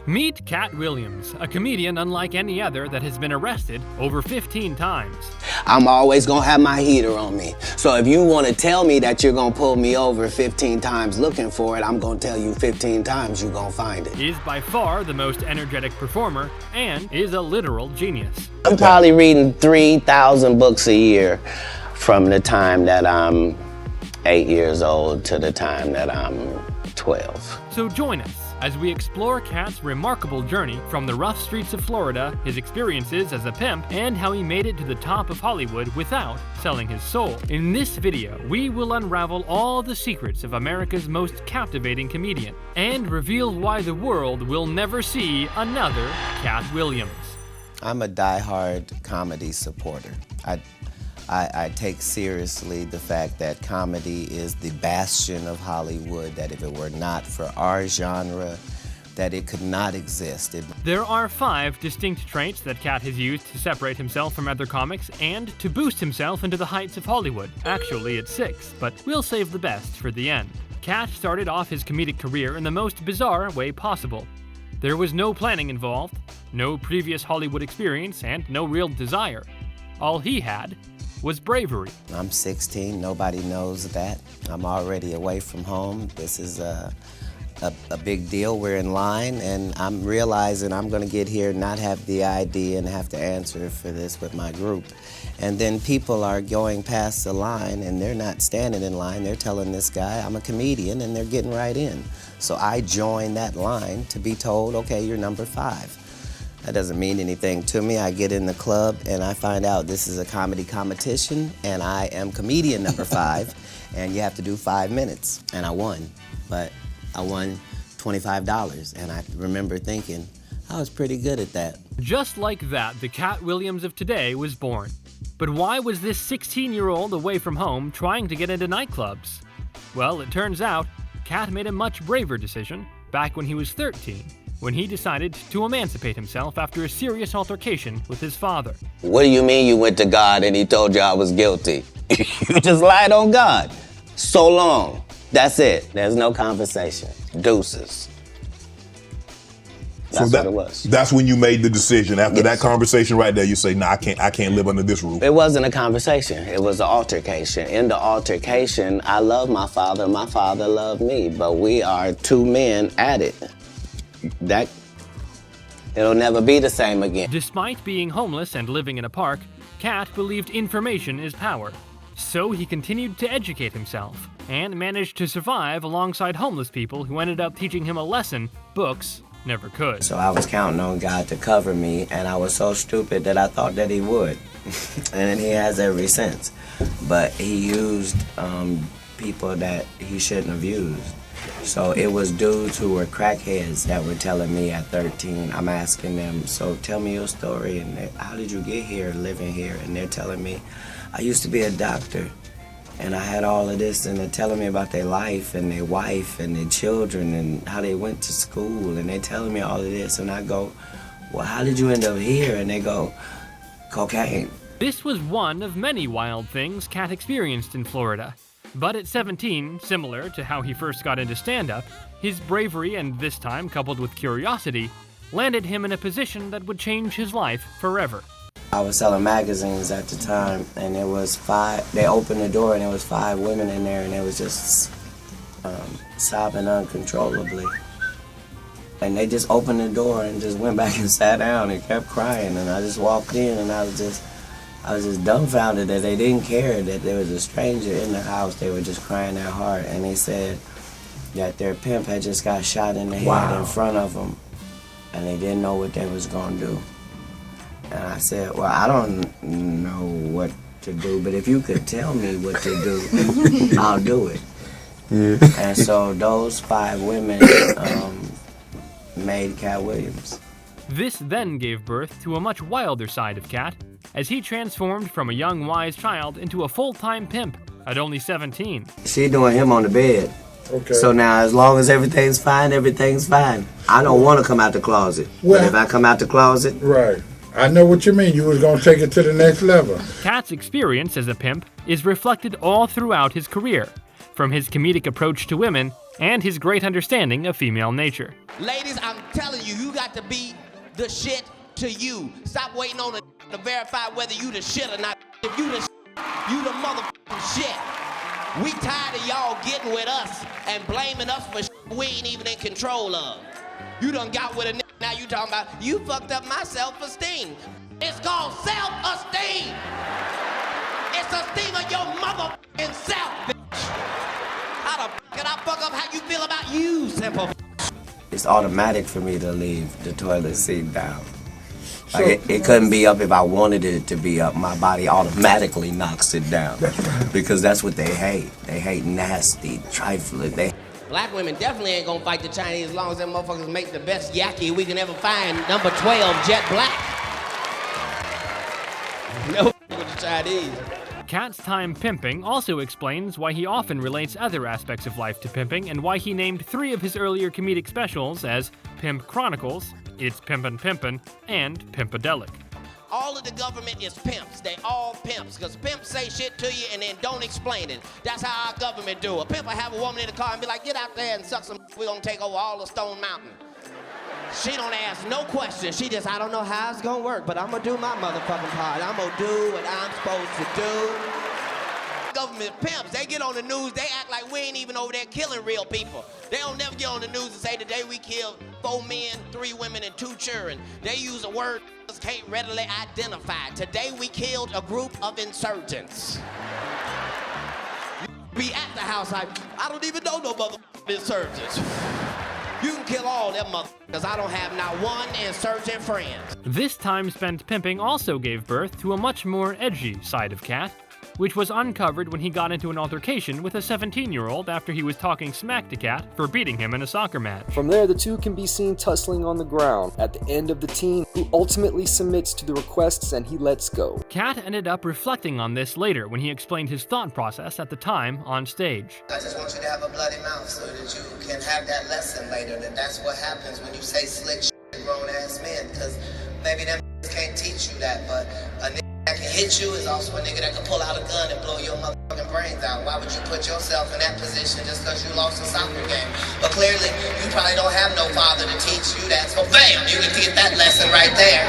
Meet Katt Williams, a comedian unlike any other that has been arrested over 15 times. I'm always gonna have my heater on me. So if you wanna tell me that you're gonna pull me over 15 times looking for it, I'm gonna tell you 15 times you're gonna find it. Is by far the most energetic performer and is a literal genius. I'm probably reading 3,000 books a year from the time that I'm 8 years old to the time that I'm 12. So join us as we explore Katt's remarkable journey from the rough streets of Florida, his experiences as a pimp, and how he made it to the top of Hollywood without selling his soul. In this video, we will unravel all the secrets of America's most captivating comedian and reveal why the world will never see another Katt Williams. I'm a diehard comedy supporter. I take seriously the fact that comedy is the bastion of Hollywood, that if it were not for our genre, that it could not exist. There are 5 distinct traits that Katt has used to separate himself from other comics and to boost himself into the heights of Hollywood. Actually, it's 6, but we'll save the best for the end. Katt started off his comedic career in the most bizarre way possible. There was no planning involved, no previous Hollywood experience, and no real desire. All he had was bravery. I'm 16, nobody knows that. I'm already away from home. This is a big deal. We're in line, and I'm realizing I'm gonna get here, not have the ID, and have to answer for this with my group. And then people are going past the line, and they're not standing in line. They're telling this guy, I'm a comedian, and they're getting right in. So I join that line to be told, okay, you're number 5. That doesn't mean anything to me. I get in the club and I find out this is a comedy competition and I am comedian number 5 and you have to do 5 minutes. And I won, but I won $25 and I remember thinking, I was pretty good at that. Just like that, the Katt Williams of today was born. But why was this 16-year-old away from home trying to get into nightclubs? Well, it turns out Katt made a much braver decision back when he was 13. When he decided to emancipate himself after a serious altercation with his father. What do you mean you went to God and he told you I was guilty? You just lied on God. So long. That's it. There's no conversation. Deuces. That's what it was. That's when you made the decision. After that conversation right there, you say, nah, I can't live under this roof. It wasn't a conversation. It was an altercation. In the altercation, I love my father loved me, but we are 2 men at it. That it'll never be the same again. Despite being homeless and living in a park, Katt believed information is power. So he continued to educate himself and managed to survive alongside homeless people who ended up teaching him a lesson books never could. So I was counting on God to cover me, and I was so stupid that I thought that he would. And he has every sense. But he used people that he shouldn't have used. So it was dudes who were crackheads that were telling me at 13, I'm asking them, so tell me your story, and how did you get here, living here? And they're telling me, I used to be a doctor, and I had all of this, and they're telling me about their life, and their wife, and their children, and how they went to school, and they're telling me all of this, and I go, well, how did you end up here? And they go, cocaine. This was one of many wild things Katt experienced in Florida. But at 17, similar to how he first got into stand-up, his bravery and this time coupled with curiosity landed him in a position that would change his life forever. I was selling magazines at the time, and there was 5, they opened the door and there was 5 women in there, and they was just sobbing uncontrollably. And they just opened the door and just went back and sat down and kept crying, and I just walked in and I was just dumbfounded that they didn't care that there was a stranger in the house. They were just crying their heart, and they said that their pimp had just got shot in the head in front of them, and they didn't know what they was gonna do. And I said, well, I don't know what to do, but if you could tell me what to do, I'll do it. Yeah. And so those 5 women made Katt Williams. This then gave birth to a much wilder side of Katt, as he transformed from a young, wise child into a full-time pimp at only 17. She doing him on the bed. Okay. So now, as long as everything's fine, everything's fine. I don't want to come out the closet. Well, but if I come out the closet... Right. I know what you mean. You was going to take it to the next level. Katt's experience as a pimp is reflected all throughout his career, from his comedic approach to women and his great understanding of female nature. Ladies, I'm telling you, you got to be the shit to you. Stop waiting on to verify whether you the shit or not. If you the shit, you the motherfucking shit. We tired of y'all getting with us and blaming us for shit we ain't even in control of. You done got with a nigga, now you talking about, you fucked up my self-esteem. It's called self-esteem. It's esteem of your motherfucking self, bitch. How the fuck can I fuck up how you feel about you, simple? It's automatic for me to leave the toilet seat down. Like it couldn't be up if I wanted it to be up. My body automatically knocks it down. Because that's what they hate. They hate nasty, trifling. Black women definitely ain't gonna fight the Chinese as long as them motherfuckers make the best yaki we can ever find, number 12, jet black. No with the Chinese. Katt's time pimping also explains why he often relates other aspects of life to pimping and why he named 3 of his earlier comedic specials as Pimp Chronicles, It's Pimpin' Pimpin', and Pimpadelic. All of the government is pimps. They all pimps. Because pimps say shit to you and then don't explain it. That's how our government do. A pimp will have a woman in the car and be like, get out there and suck some. We're going to take over all of Stone Mountain. She don't ask no questions. She just, I don't know how it's going to work, but I'm going to do my motherfucking part. I'm going to do what I'm supposed to do. Government pimps, they get on the news, they act like we ain't even over there killing real people. They don't never get on the news and say today we killed 4 men, 3 women, and 2 children. They use a word that can't readily identify. Today we killed a group of insurgents. Be at the house like, I don't even know no motherfucking insurgents. You can kill all them motherfuckers. I don't have not one insurgent friend. This time spent pimping also gave birth to a much more edgy side of Katt, which was uncovered when he got into an altercation with a 17-year-old after he was talking smack to Katt for beating him in a soccer match. From there, the two can be seen tussling on the ground. At the end of the teen, who ultimately submits to the requests and he lets go. Katt ended up reflecting on this later when he explained his thought process at the time on stage. I just want you to have a bloody mouth so that you can have that lesson later, that's what happens when you say slick shit to grown-ass men, because maybe them can't teach you that, but a nigga that can hit you is also a nigga that can pull out a gun and blow your motherfucking brains out. Why would you put yourself in that position just because you lost a soccer game? But clearly, you probably don't have no father to teach you that, so bam, you can get that lesson right there.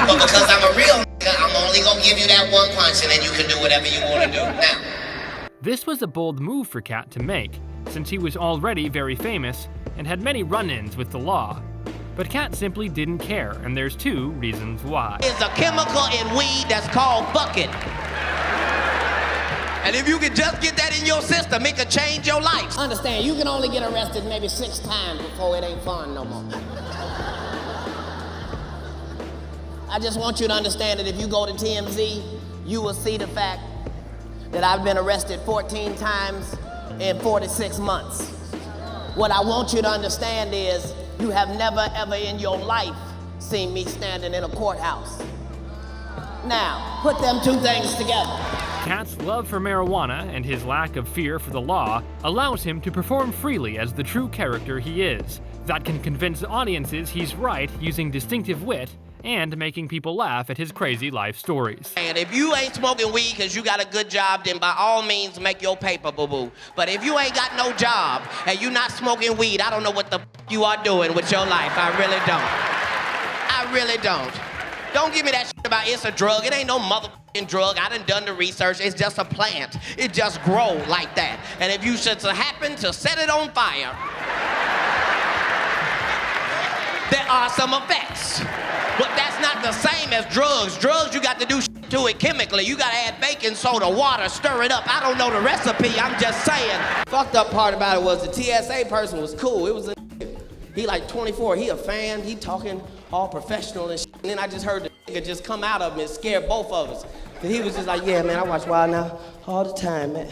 But because I'm a real nigga, I'm only gonna give you that one punch and then you can do whatever you want to do. Now. This was a bold move for Katt to make, since he was already very famous and had many run-ins with the law. But Katt simply didn't care, and there's 2 reasons why. There's a chemical in weed that's called bucket. And if you can just get that in your system, it could change your life. Understand, you can only get arrested maybe 6 times before it ain't fun no more. I just want you to understand that if you go to TMZ, you will see the fact that I've been arrested 14 times in 46 months. What I want you to understand is you have never ever in your life seen me standing in a courthouse. Now, put them 2 things together. Katt's love for marijuana and his lack of fear for the law allows him to perform freely as the true character he is, that can convince audiences he's right using distinctive wit and making people laugh at his crazy life stories. And if you ain't smoking weed because you got a good job, then by all means make your paper, boo-boo. But if you ain't got no job and you not smoking weed, I don't know what the you are doing with your life. I really don't. I really don't. Don't give me that shit about it's a drug. It ain't no motherfucking drug. I done the research. It's just a plant. It just grow like that. And if you should happen to set it on fire, there are some effects. But that's not the same as drugs. Drugs, you got to do shit to it chemically. You got to add baking soda, water, stir it up. I don't know the recipe, I'm just saying. Fucked up part about it was the TSA person was cool. It was he like 24, he a fan, he talking all professional and shit. And then I just heard the nigga just come out of him and scare both of us. And he was just like, yeah, man, I watch Wild Now all the time, man.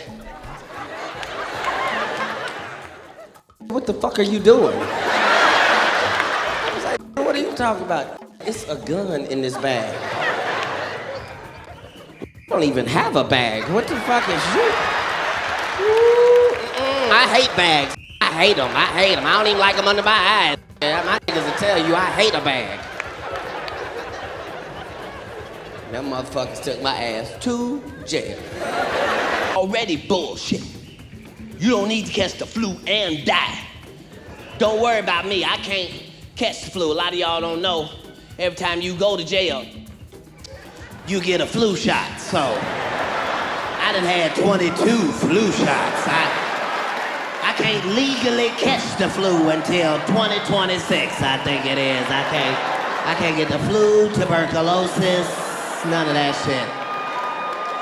What the fuck are you doing? I was like, what are you talking about? It's a gun in this bag. You don't even have a bag. What the fuck is you? I hate bags. I hate them. I don't even like them under my eyes. My niggas will tell you I hate a bag. Them motherfuckers took my ass to jail. Already bullshit. You don't need to catch the flu and die. Don't worry about me. I can't catch the flu. A lot of y'all don't know. Every time you go to jail, you get a flu shot. So I done had 22 flu shots. I can't legally catch the flu until 2026, I think it is. I can't get the flu, tuberculosis, none of that shit.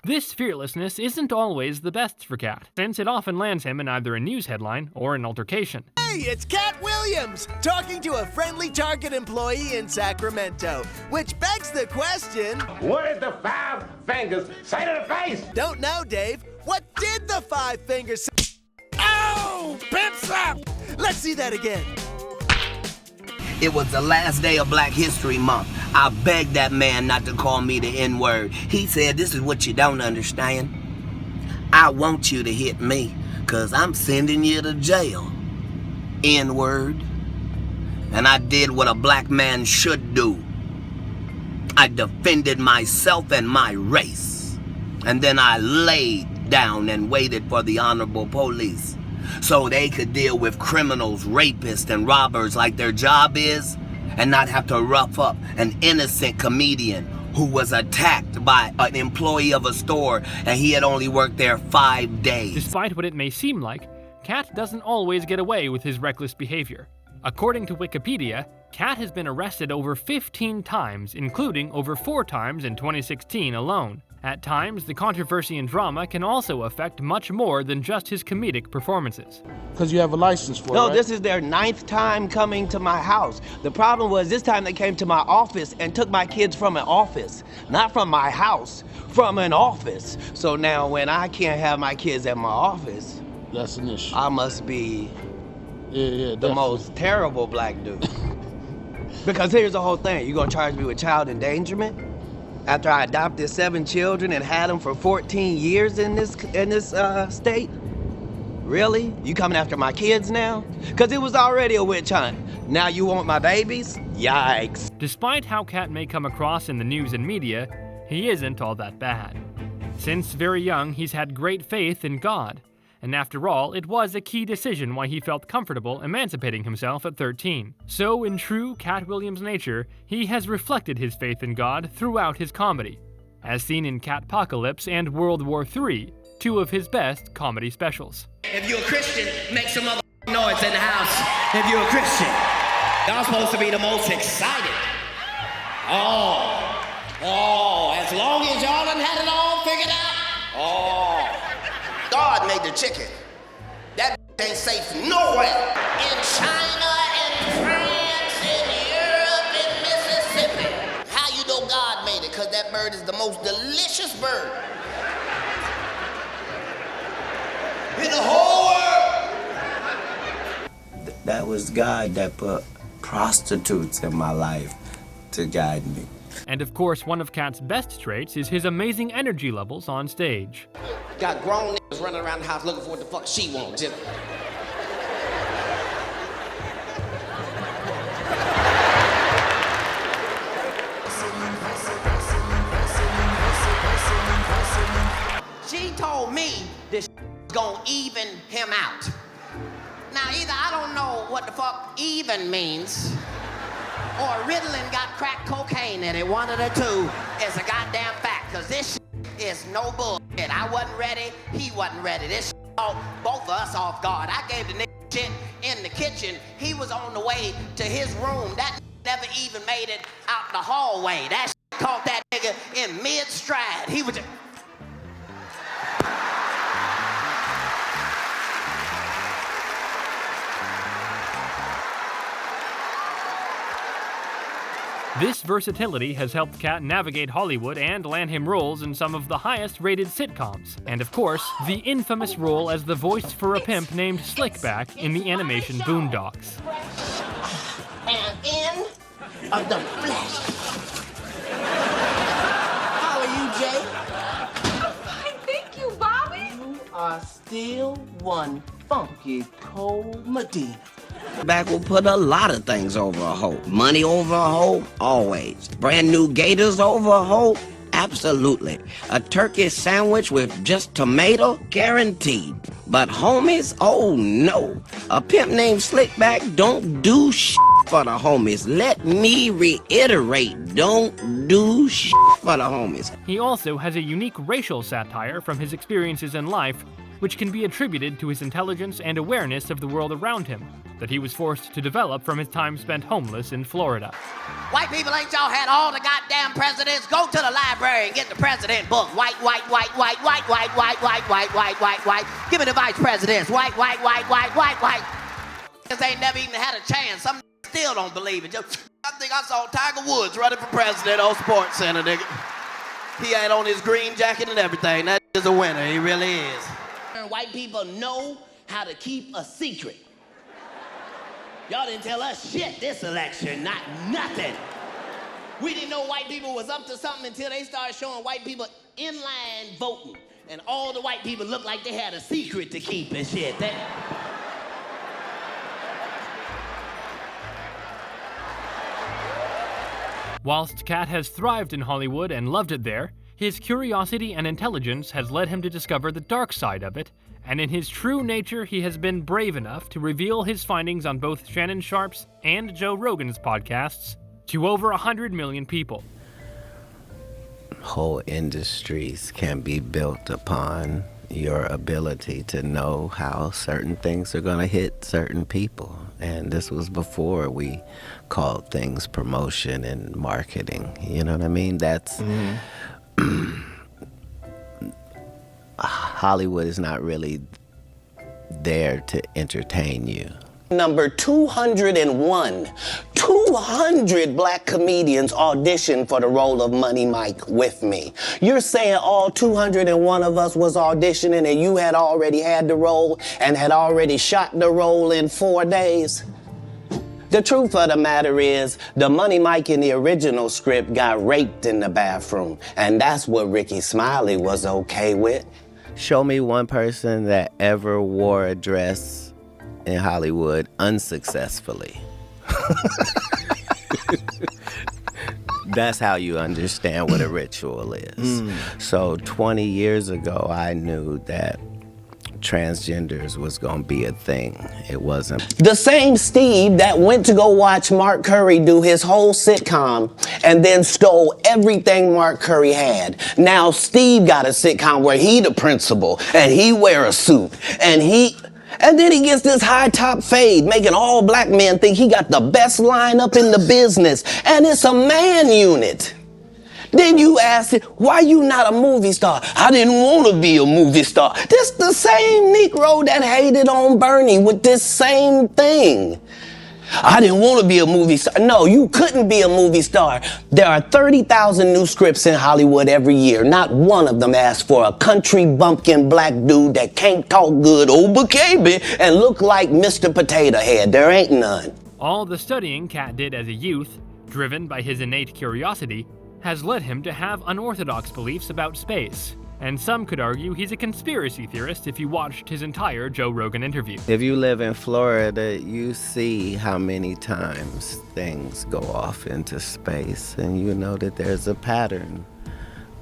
This fearlessness isn't always the best for Katt, since it often lands him in either a news headline or an altercation. Hey, it's Katt Williams, talking to a friendly Target employee in Sacramento. Which begs the question... What did the 5 fingers say to the face? Don't know, Dave. What did the 5 fingers say? Oh! Pimp Supp! Let's see that again. It was the last day of Black History Month. I begged that man not to call me the N-word. He said, this is what you don't understand. I want you to hit me, cause I'm sending you to jail. N-word. And I did what a black man should do. I defended myself and my race. And then I laid down and waited for the honorable police so they could deal with criminals, rapists, and robbers like their job is, and not have to rough up an innocent comedian who was attacked by an employee of a store and he had only worked there 5 days. Despite what it may seem like, Katt doesn't always get away with his reckless behavior. According to Wikipedia, Katt has been arrested over 15 times, including over 4 times in 2016 alone. At times, the controversy and drama can also affect much more than just his comedic performances. Because you have a license for it, No, right? this is their 9th time coming to my house. The problem was this time they came to my office and took my kids from an office. Not from my house, from an office. So now when I can't have my kids at my office, that's an issue. I must be the definitely. most terrible black dude. Because here's the whole thing. You gonna charge me with child endangerment? After I adopted 7 children and had them for 14 years in this state? Really? You coming after my kids now? Because it was already a witch hunt. Now you want my babies? Yikes. Despite how Katt may come across in the news and media, he isn't all that bad. Since very young, he's had great faith in God. And after all, it was a key decision why he felt comfortable emancipating himself at 13. So, in true Katt Williams nature, he has reflected his faith in God throughout his comedy, as seen in Catpocalypse and World War III, 2 of his best comedy specials. If you're a Christian, make some other noise in the house. If you're a Christian, y'all supposed to be the most excited. Oh, as long as y'all done had it all figured out. God made the chicken. That ain't safe nowhere. In China, in France, in Europe, in Mississippi. How you know God made it? Because that bird is the most delicious bird in the whole world. That was God that put prostitutes in my life to guide me. And of course, one of Katt's best traits is his amazing energy levels on stage. Got grown niggas running around the house looking for what the fuck she wants. Just... She told me this gonna even him out. Now, either I don't know what the fuck even means, or Ritalin got crack cocaine in it. One of the 2 is a goddamn fact, because this shit is no bullshit. I wasn't ready, he wasn't ready. This shit caught both of us off guard. I gave the nigga shit in the kitchen. He was on the way to his room. That never even made it out the hallway. That shit caught that nigga in mid-stride. He was just... This versatility has helped Katt navigate Hollywood and land him roles in some of the highest-rated sitcoms. And of course, the infamous role as the voice for a pimp named Slickback in the animation Boondocks. And in of the flesh. How are you, Jay? Fine, thank you, Bobby. You are still one funky cold Medina. Back will put a lot of things over a hoe. Money over a hoe, always. Brand new gators over a hoe, Absolutely. A turkey sandwich with just tomato, guaranteed. But homies, oh no. A pimp named Slickback don't do shit for the homies. Let me reiterate, don't do shit for the homies. He also has a unique racial satire from his experiences in life, which can be attributed to his intelligence and awareness of the world around him, that he was forced to develop from his time spent homeless in Florida. White people, ain't y'all had all the goddamn presidents? Go to the library and get the president book. White, white, white, white, white, white, white, white, white, white, white, white. Give me the vice presidents. White, white, white, white, white, white. Because they ain't never even had a chance. Some still don't believe it. I think I saw Tiger Woods running for president on Sports Center, nigga. He had on his green jacket and everything. That is a winner. He really is. White people know how to keep a secret. Y'all didn't tell us shit this election, not nothing. We didn't know white people was up to something until they started showing white people in line voting. And all the white people looked like they had a secret to keep and shit. Whilst Katt has thrived in Hollywood and loved it there, his curiosity and intelligence has led him to discover the dark side of it, and in his true nature he has been brave enough to reveal his findings on both Shannon Sharpe's and Joe Rogan's podcasts to over 100 million people. Whole industries can be built upon your ability to know how certain things are going to hit certain people. And this was before we called things promotion and marketing. You know what I mean? That's... Hollywood is not really there to entertain you. Number 201. 200 black comedians auditioned for the role of Money Mike with me. You're saying all 201 of us was auditioning and you had already had the role and had already shot the role in 4 days? The truth of the matter is, the Money Mike in the original script got raped in the bathroom, and that's what Ricky Smiley was okay with. Show me one person that ever wore a dress in Hollywood unsuccessfully. That's how you understand what a ritual is. So 20 years ago, I knew that transgenders was gonna be a thing. It wasn't. The same Steve that went to go watch Mark Curry do his whole sitcom and then stole everything Mark Curry had. Now Steve got a sitcom where he the principal and he wear a suit and then he gets this high top fade, making all black men think he got the best lineup in the business, and it's a man unit. Then you ask it, why you not a movie star? I didn't want to be a movie star. This the same Negro that hated on Bernie with this same thing. I didn't want to be a movie star. No, you couldn't be a movie star. There are 30,000 new scripts in Hollywood every year. Not one of them asks for a country bumpkin black dude that can't talk good Obacaby and look like Mr. Potato Head. There ain't none. All the studying Katt did as a youth, driven by his innate curiosity, has led him to have unorthodox beliefs about space. And some could argue he's a conspiracy theorist if you watched his entire Joe Rogan interview. If you live in Florida, you see how many times things go off into space, and you know that there's a pattern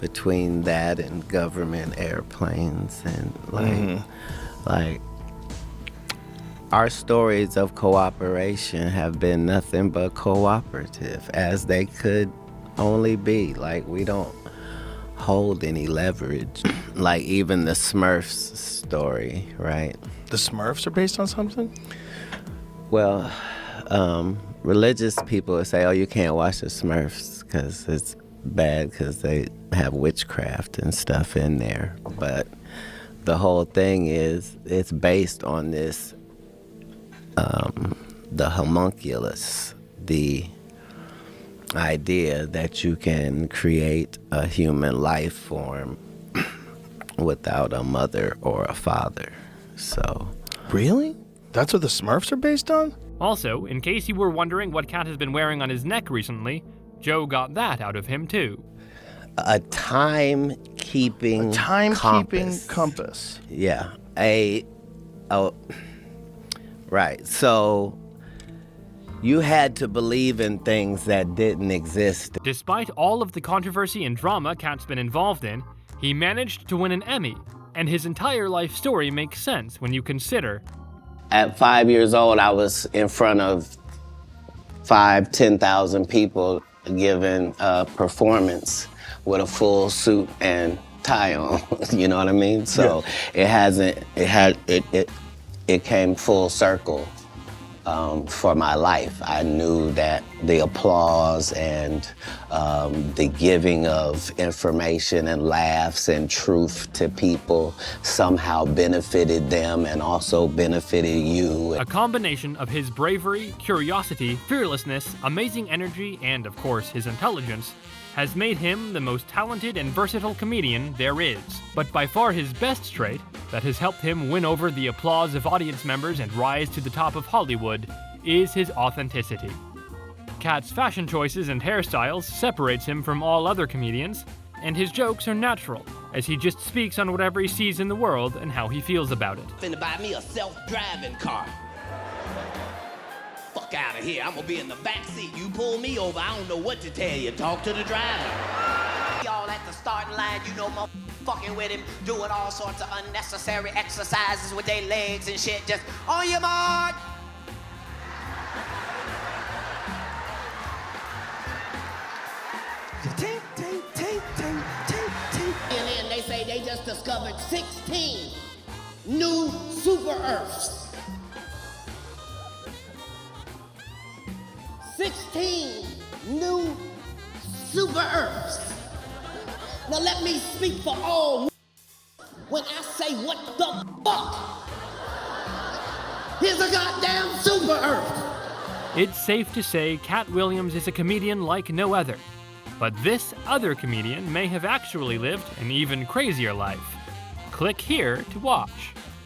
between that and government airplanes and like our stories of cooperation have been nothing but cooperative, as they could only be. Like, we don't hold any leverage. Like, even the Smurfs story, right? The Smurfs are based on something? Well, religious people would say, oh, you can't watch the Smurfs because it's bad because they have witchcraft and stuff in there. But the whole thing is, it's based on this, the homunculus, the idea that you can create a human life form without a mother or a father. So, really? That's what the Smurfs are based on? Also, in case you were wondering what Katt has been wearing on his neck recently, Joe got that out of him too. A time-keeping compass. Yeah. Right. So You had to believe in things that didn't exist. Despite all of the controversy and drama Katt's been involved in, he managed to win an Emmy, and his entire life story makes sense when you consider. At 5 years old, I was in front of 10,000 people giving a performance with a full suit and tie on. You know what I mean? So it came full circle for my life. I knew that the applause and the giving of information and laughs and truth to people somehow benefited them and also benefited you. A combination of his bravery, curiosity, fearlessness, amazing energy, and of course his intelligence has made him the most talented and versatile comedian there is. But by far his best trait that has helped him win over the applause of audience members and rise to the top of Hollywood is his authenticity. Katt's fashion choices and hairstyles separates him from all other comedians, and his jokes are natural, as he just speaks on whatever he sees in the world and how he feels about it. Finna buy me a self-driving car. Fuck out of here. I'm gonna be in the back seat. You pull me over, I don't know what to tell you. Talk to the driver. Y'all at the starting line, you know, fucking with him, doing all sorts of unnecessary exercises with their legs and shit. Just on your mark. Tink, tink, tink, tink, tink, tink. And then they say they just discovered 16 new super Earths. 16 new super Earths. Now let me speak for all when I say what the fuck. Here's a goddamn super Earth. It's safe to say Katt Williams is a comedian like no other. But this other comedian may have actually lived an even crazier life. Click here to watch.